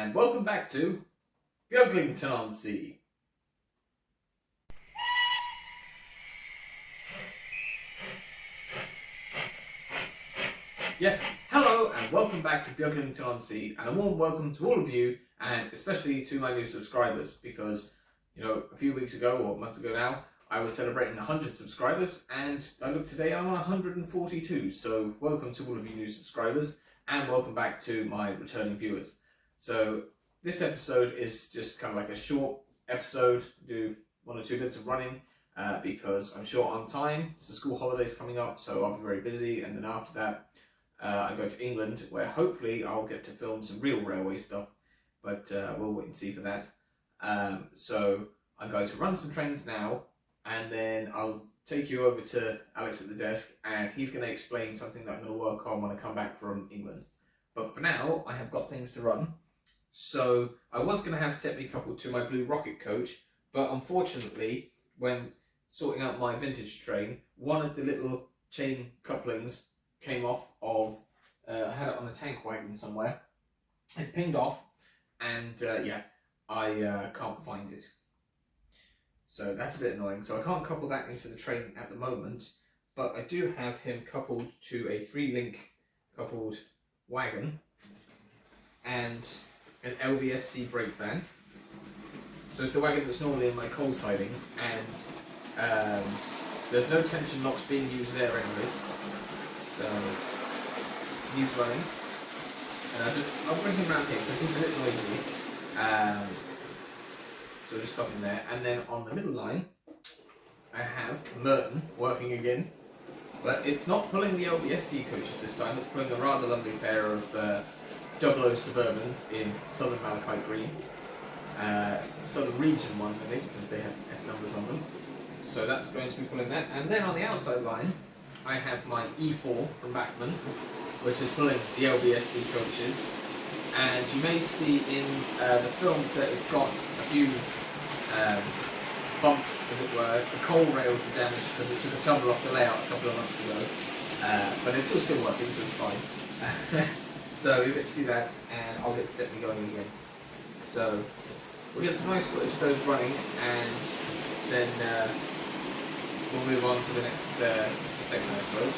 and welcome back to Beaglington-On-Sea. Yes, hello and welcome back to Beaglington-On-Sea, and a warm welcome to all of you, and especially to my new subscribers, because, a few weeks ago, or months ago now, I was celebrating 100 subscribers, and I look today, I'm on 142, so welcome to all of you new subscribers, and welcome back to my returning viewers. So this episode is just kind of like a short episode, do one or two bits of running, because I'm short on time. It's the school holidays coming up, so I'll be very busy, and then after that, I go to England, where hopefully I'll get to film some real railway stuff, but we'll wait and see for that. So I'm going to run some trains now, and then I'll take you over to Alex at the desk, and he's going to explain something that I'm going to work on when I come back from England. But for now, I have got things to run. So I was going to have Stepney coupled to my blue rocket coach, but unfortunately, when sorting out my vintage train, one of the little chain couplings came off of, I had it on a tank wagon somewhere, it pinged off, and I can't find it. So that's a bit annoying, so I can't couple that into the train at the moment, but I do have him coupled to a 3-link coupled wagon, and an LBSC brake van. So it's the wagon that's normally in my coal sidings, and there's no tension locks being used there anyways. So he's running, and I'll bring him around here because he's a bit noisy. So just stop him there, and then on the middle line I have Merton working again, but it's not pulling the LBSC coaches this time. It's pulling a rather lovely pair of 00 Suburbans in Southern Malachite Green, Southern Region ones I think, because they have S numbers on them. So that's going to be pulling that, and then on the outside line I have my E4 from Bachmann, which is pulling the LBSC coaches, and you may see in the film that it's got a few bumps, as it were. The coal rails are damaged because it took a tumble off the layout a couple of months ago, but it's all still working, so it's fine. So you get to see that, and I'll get Stepney going again. So we'll get some nice footage of those running, and then we'll move on to the next segment, I suppose.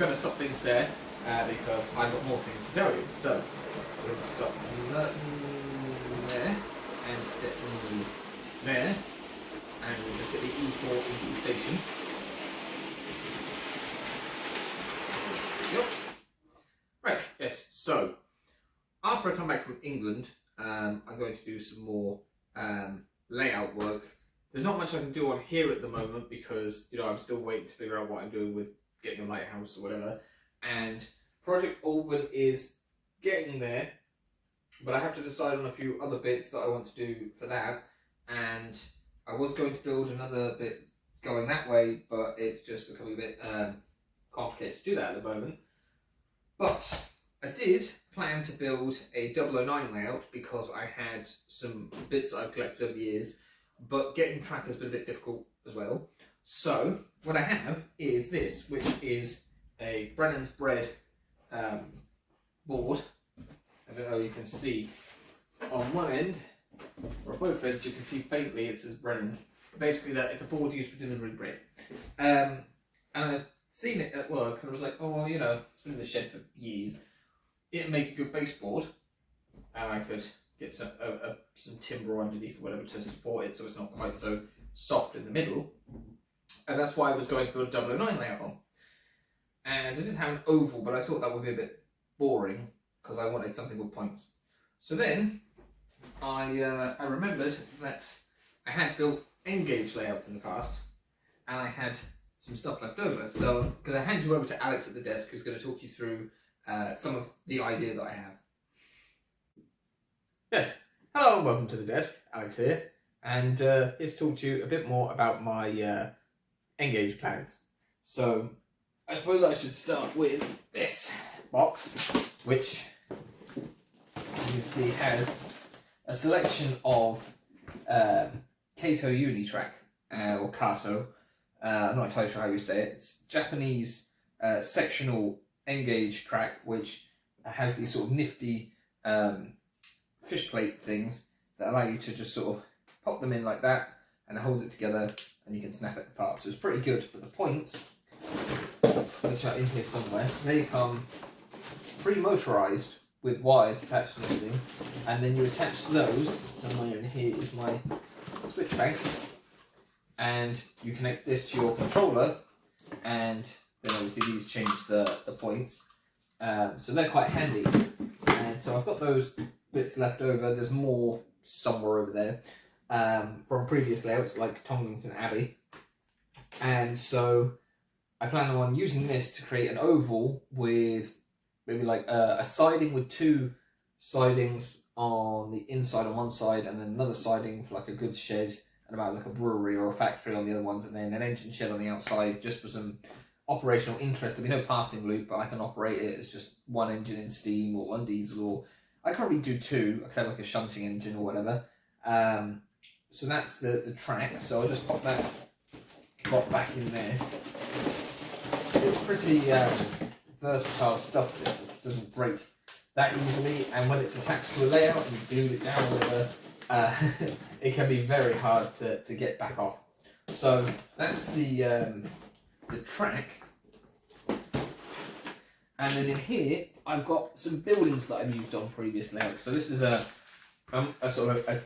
going to stop things there because I've got more things to tell you. So we'll stop there and step there, and we'll just get the E4 into the station. Yep. Right, yes, so after I come back from England, I'm going to do some more layout work. There's not much I can do on here at the moment because, you know, I'm still waiting to figure out what I'm doing with getting a lighthouse or whatever. And Project Auburn is getting there, but I have to decide on a few other bits that I want to do for that. And I was going to build another bit going that way, but it's just becoming a bit complicated to do that at the moment. But I did plan to build a 009 layout because I had some bits that I've collected over the years, but getting track has been a bit difficult as well. So what I have is this, which is a Brennan's bread board. I don't know if you can see on one end, or both ends, you can see faintly it says Brennan's. Basically, that it's a board used for delivering bread. And I've seen it at work, and I was like, oh, well, you know, it's been in the shed for years. It'd make a good baseboard, and I could get some timber underneath or whatever to support it so it's not quite so soft in the middle. And that's why I was going to build a 009 layout on. And I did have an oval, but I thought that would be a bit boring because I wanted something with points. So then I remembered that I had built N-gauge layouts in the past, and I had some stuff left over. So I'm going to hand you over to Alex at the desk, who's going to talk you through some of the idea that I have. Yes, hello and welcome to the desk, Alex here, and here to talk to you a bit more about my N-gauge plans. So I suppose I should start with this box, which you can see has a selection of Kato Unitrack, or Kato, I'm not entirely sure how you say it. It's Japanese sectional N-gauge track, which has these sort of nifty fish plate things that allow you to just sort of pop them in like that, and it holds it together, and you can snap it apart. So it's pretty good. But the points, which are in here somewhere, they come pre-motorized with wires attached and everything, and then you attach those. Somewhere in here is my switch bank, and you connect this to your controller, and then obviously these change the points. So they're quite handy. And so I've got those bits left over. There's more somewhere over there from previous layouts like Tonglington Abbey. And so I plan on using this to create an oval with maybe like a siding with two sidings on the inside on one side, and then another siding for like a goods shed and about like a brewery or a factory on the other ones, and then an engine shed on the outside just for some operational interest. There'll be no passing loop, but I can operate it as just one engine in steam or one diesel, or I can't really do two. I could have like a shunting engine or whatever. So that's the track. So I'll just pop that block back in there. It's pretty versatile stuff. This it doesn't break that easily, and when it's attached to a layout and you glue it down or whatever, it can be very hard to get back off. So that's the track. And then in here, I've got some buildings that I've used on previous layouts. So this is a sort of a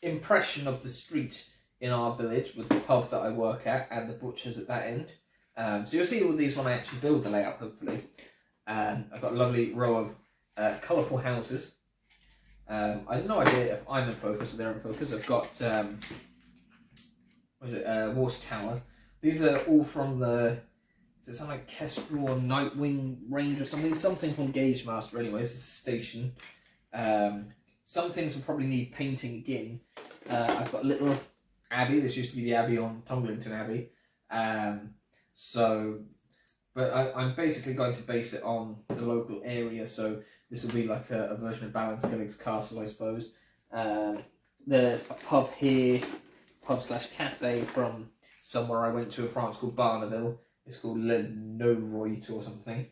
impression of the street in our village with the pub that I work at and the butchers at that end. So you'll see all these when I actually build the layout, hopefully. I've got a lovely row of colourful houses. I have no idea if I'm in focus or they're in focus. I've got what is it? Water Tower. These are all from the, is it something like Kestrel or Nightwing range or something? Something from Gauge Master anyways. It's a station. Some things will probably need painting again. I've got Little Abbey. This used to be the Abbey on Tonglington Abbey. But I'm basically going to base it on the local area. So this will be like a version of Ballinskellig's Castle, I suppose. There's a pub here, pub/cafe from somewhere I went to in France called Barneville. It's called Le Nouroit or something.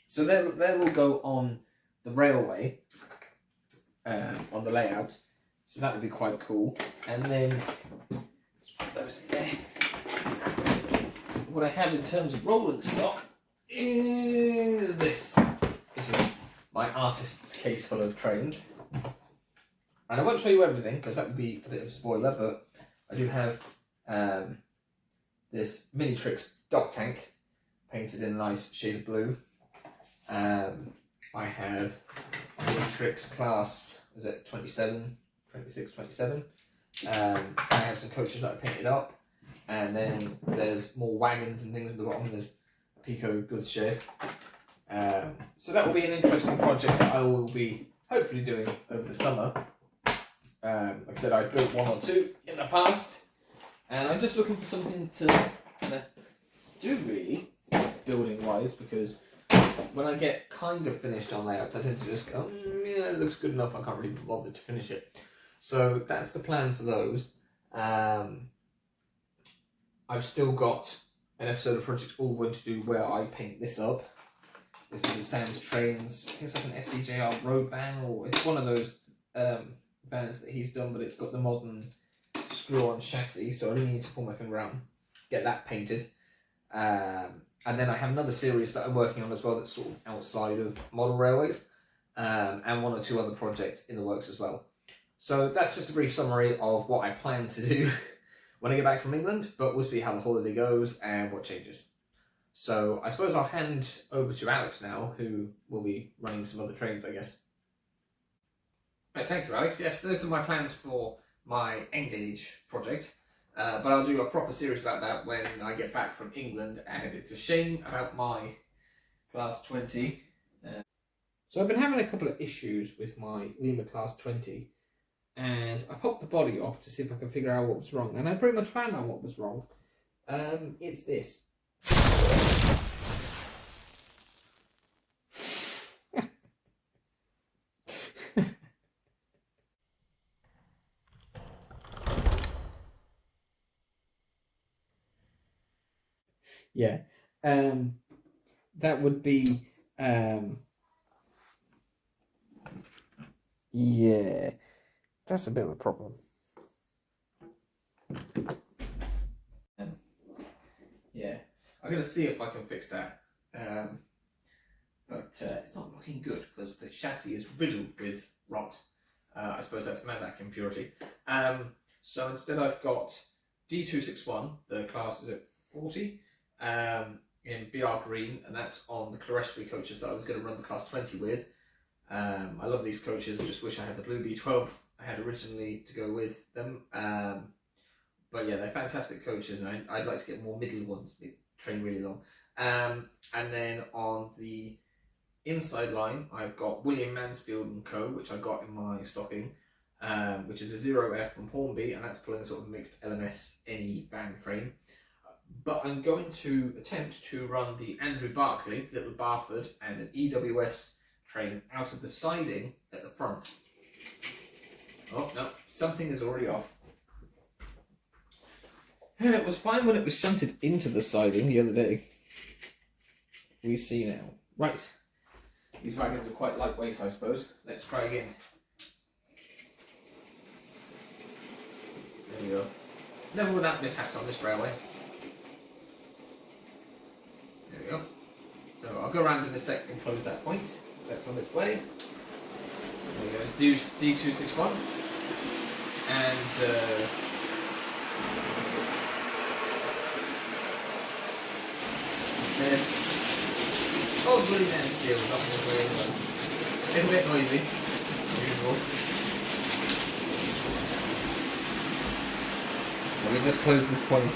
So they'll all go on the railway, on the layout. So that would be quite cool. And then, let's put those in there. What I have in terms of rolling stock is this, which is my artist's case full of trains. And I won't show you everything because that would be a bit of a spoiler, but I do have this Minitrix dock tank painted in a nice shade of blue. I have Minitrix class, is it 27, 26, 27. I have some coaches that I painted up, and then there's more wagons and things at the bottom. There's a Pico goods shed. So that will be an interesting project that I will be hopefully doing over the summer. Like I said, I built one or two in the past, and I'm just looking for something to do really, building wise, because when I get kind of finished on layouts, I tend to just go, yeah, it looks good enough, I can't really be bothered to finish it. So that's the plan for those. I've still got an episode of Project Allwood to do where I paint this up. This is a Sam's Trains, I think it's like an SDJR road van, or it's one of those vans that he's done, but it's got the modern screw-on chassis, so I really need to pull my finger out and get that painted. And then I have another series that I'm working on as well that's sort of outside of model railways, and one or two other projects in the works as well. So that's just a brief summary of what I plan to do when I get back from England, but we'll see how the holiday goes and what changes. So I suppose I'll hand over to Alex now, who will be running some other trains, I guess. Right, thank you, Alex. Yes, those are my plans for my Engage project. But I'll do a proper series about that when I get back from England, and it's a shame about my Class 20. So I've been having a couple of issues with my Lima Class 20, and I popped the body off to see if I could figure out what was wrong, and I pretty much found out what was wrong. It's this. Yeah, that would be, yeah, that's a bit of a problem. Yeah, I'm going to see if I can fix that, but it's not looking good because the chassis is riddled with rot. I suppose that's Mazak impurity. So instead I've got D261, the class is at 40, in BR green, and that's on the Clarestri coaches that I was going to run the class 20 with. I love these coaches, I just wish I had the blue B12 I had originally to go with them. But yeah, they're fantastic coaches, and I'd like to get more middle ones, they train really long. And then on the inside line, I've got William Mansfield & Co., which I got in my stocking, which is a 0F from Hornby, and that's pulling a sort of mixed LMS NE van train. But I'm going to attempt to run the Andrew Barclay, Little Barford, and an EWS train out of the siding at the front. Oh no, something is already off. It was fine when it was shunted into the siding the other day. We see now. Right, these wagons are quite lightweight, I suppose. Let's try again. There we go. Never without mishaps on this railway. There we go. So I'll go around in a sec and close that point. That's on its way. There we go. Let's do D261. And there's bloody man steel up in this way anyway. A little bit noisy, as usual. Let me just close this point.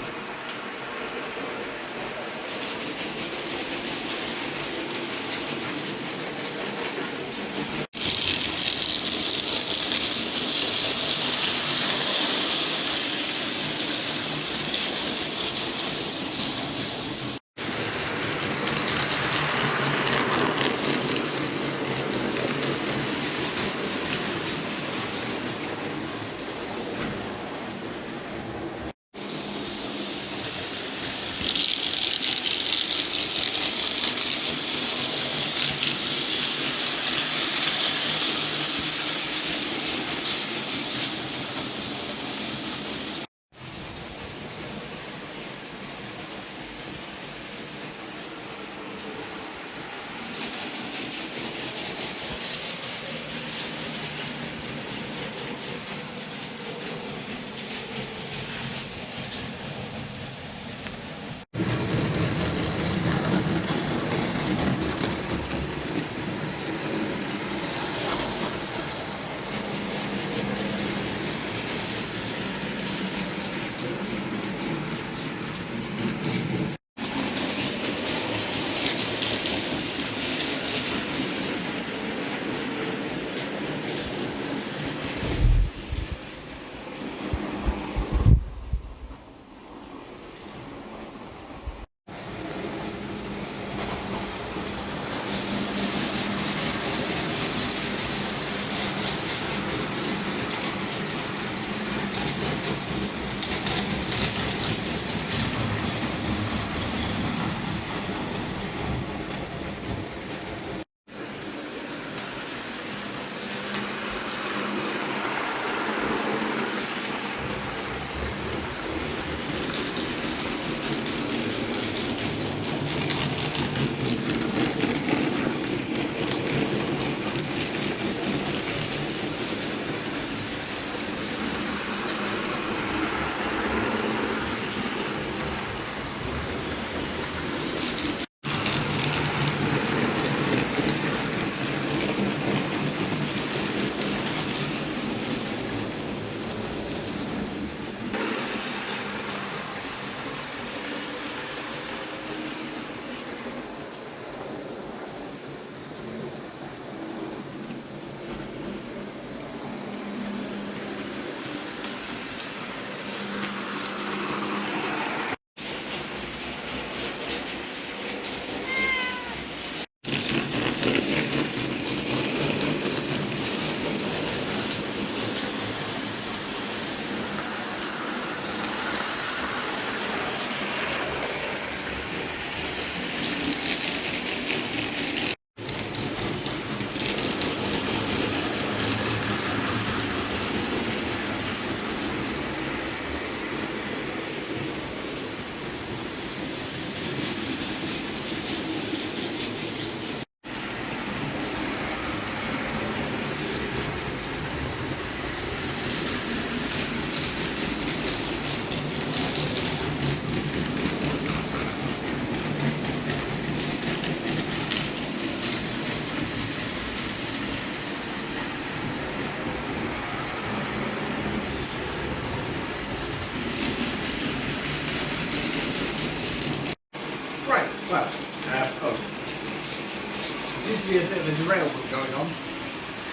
be a bit of a derailment going on.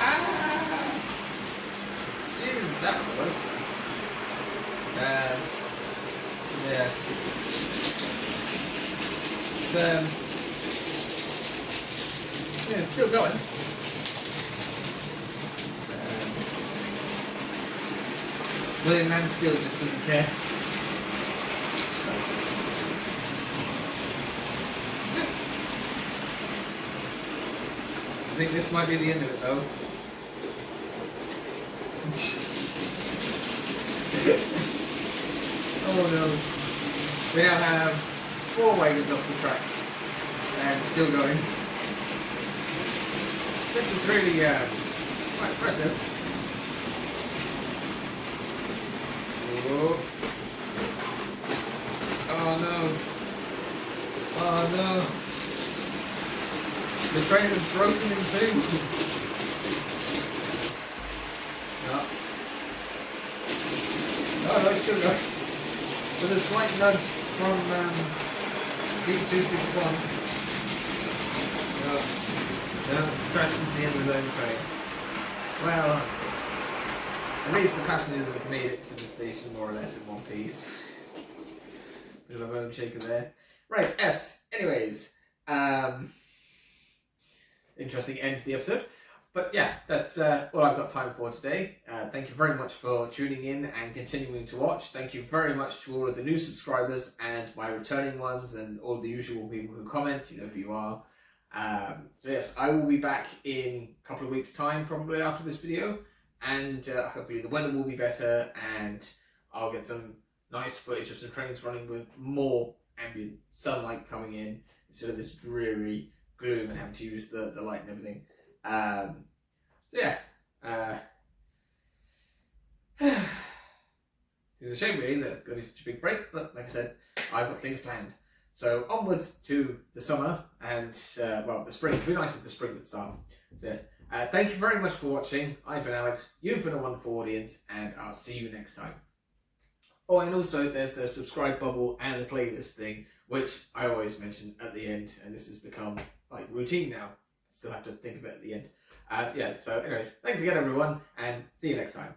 Ah! Jesus, that was close. Yeah. It's still going. William Mansfield just doesn't care. I think this might be the end of it though. Oh no. We now have 4 wagons off the track and still going. This is really quite impressive. Whoa. Oh no. Oh no. The train is broken in 2. No. Oh no, it's still going. With a slight nudge from D261. No, it's crashing to the end of his own train. Well, at least the passengers have made it to the station more or less in one piece. Bit of a bone shaker there. Right, yes. Anyways, interesting end to the episode. But yeah, that's all I've got time for today. Thank you very much for tuning in and continuing to watch. Thank you very much to all of the new subscribers and my returning ones and all the usual people who comment. You know who you are. So yes, I will be back in a couple of weeks' time, probably after this video. And hopefully the weather will be better and I'll get some nice footage of some trains running with more ambient sunlight coming in instead of this dreary gloom and having to use the light and everything. So yeah, it's a shame really that it's going to be such a big break, but like I said, I've got things planned. So onwards to the summer and, well, the spring. It'd be nice if the spring would start. So yes, thank you very much for watching. I've been Alex, you've been a wonderful audience, and I'll see you next time. Oh, and also there's the subscribe bubble and the playlist thing, which I always mention at the end, and this has become like routine now. Still have to think of it at the end. Yeah, so anyways, thanks again everyone, and see you next time.